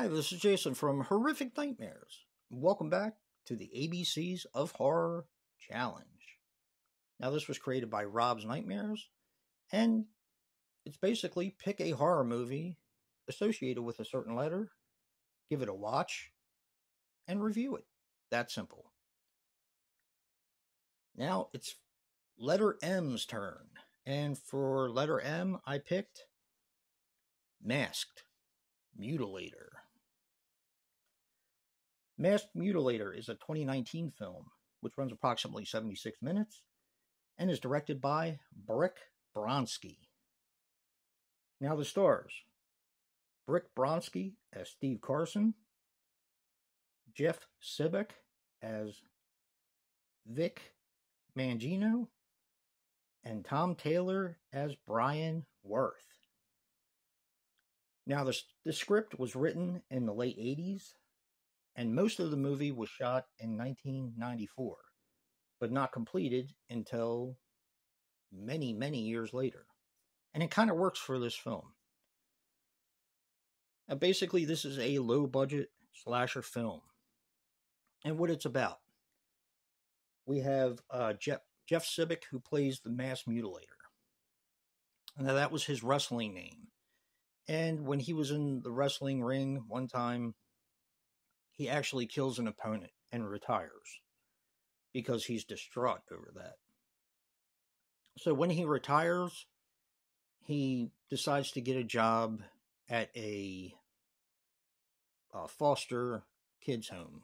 Hi, this is Jason from Horrific Nightmares. Welcome back to the ABCs of Horror Challenge. Now, this was created by Rob's Nightmares, and it's basically pick a horror movie associated with a certain letter, give it a watch, and review it. That simple. Now, it's letter M's turn, and for letter M, I picked Masked. Mutilator. Masked Mutilator is a 2019 film, which runs approximately 76 minutes, and is directed by Brick Bronski. Now the stars. Brick Bronski as Steve Carson, Jeff Sibbick as Vic Mangino, and Tom Taylor as Brian Worth. Now, the script was written in the late 80s, and most of the movie was shot in 1994, but not completed until many, many years later. And it kind of works for this film. Now, basically, this is a low-budget slasher film. And what it's about. We have Jeff Sibbick, who plays the Masked Mutilator. Now, that was his wrestling name. And when he was in the wrestling ring one time, he actually kills an opponent and retires because he's distraught over that. So when he retires, he decides to get a job at a foster kids home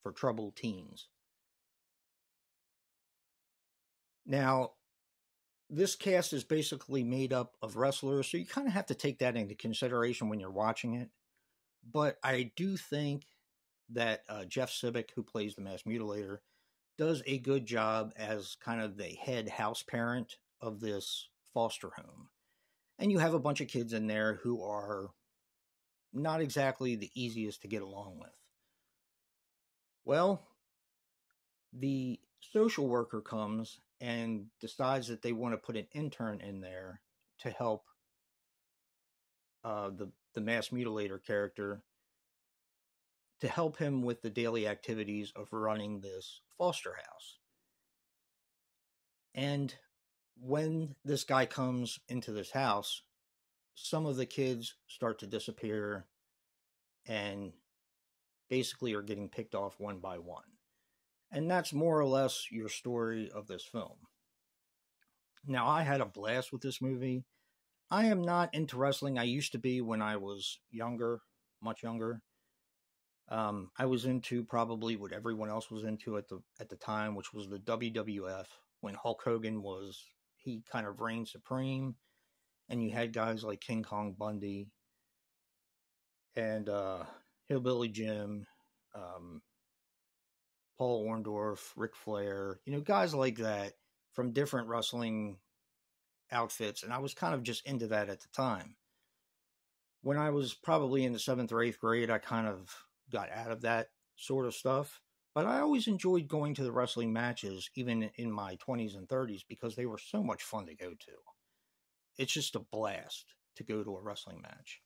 for troubled teens. Now, this cast is basically made up of wrestlers, so you kind of have to take that into consideration when you're watching it. But I do think that Jeff Sibbick, who plays the Masked Mutilator, does a good job as kind of the head house parent of this foster home. And you have a bunch of kids in there who are not exactly the easiest to get along with. Well, the social worker comes and decides that they want to put an intern in there to help the Masked Mutilator character, to help him with the daily activities of running this foster house. And when this guy comes into this house, some of the kids start to disappear and basically are getting picked off one by one. And that's more or less your story of this film. Now, I had a blast with this movie. I am not into wrestling. I used to be when I was younger, much younger. I was into probably what everyone else was into at the time, which was the WWF, when Hulk Hogan he kind of reigned supreme. And you had guys like King Kong Bundy and Hillbilly Jim, Paul Orndorff, Ric Flair, guys like that from different wrestling outfits. And I was kind of just into that at the time. When I was probably in the 7th or 8th grade, I kind of got out of that sort of stuff. But I always enjoyed going to the wrestling matches, even in my 20s and 30s, because they were so much fun to go to. It's just a blast to go to a wrestling match.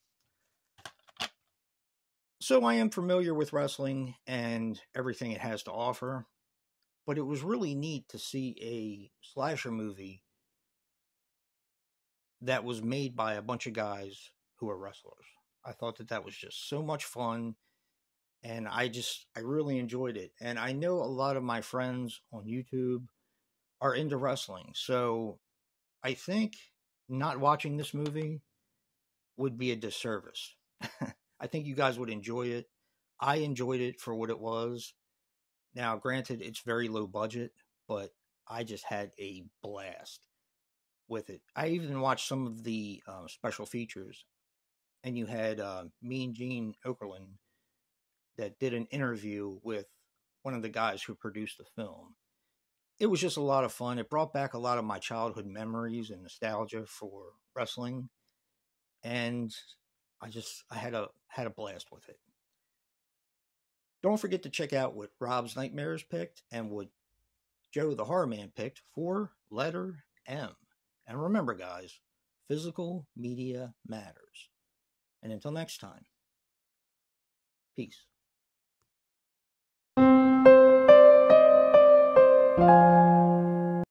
So I am familiar with wrestling and everything it has to offer, but it was really neat to see a slasher movie that was made by a bunch of guys who are wrestlers. I thought that was just so much fun, and I really enjoyed it. And I know a lot of my friends on YouTube are into wrestling, so I think not watching this movie would be a disservice. I think you guys would enjoy it. I enjoyed it for what it was. Now, granted, it's very low budget, but I just had a blast with it. I even watched some of the special features, and you had Mean Gene Okerlund that did an interview with one of the guys who produced the film. It was just a lot of fun. It brought back a lot of my childhood memories and nostalgia for wrestling, and I had a blast with it. Don't forget to check out what Rob's Nightmares picked and what Joe the Horror Man picked for letter M. And remember, guys, physical media matters. And until next time. Peace.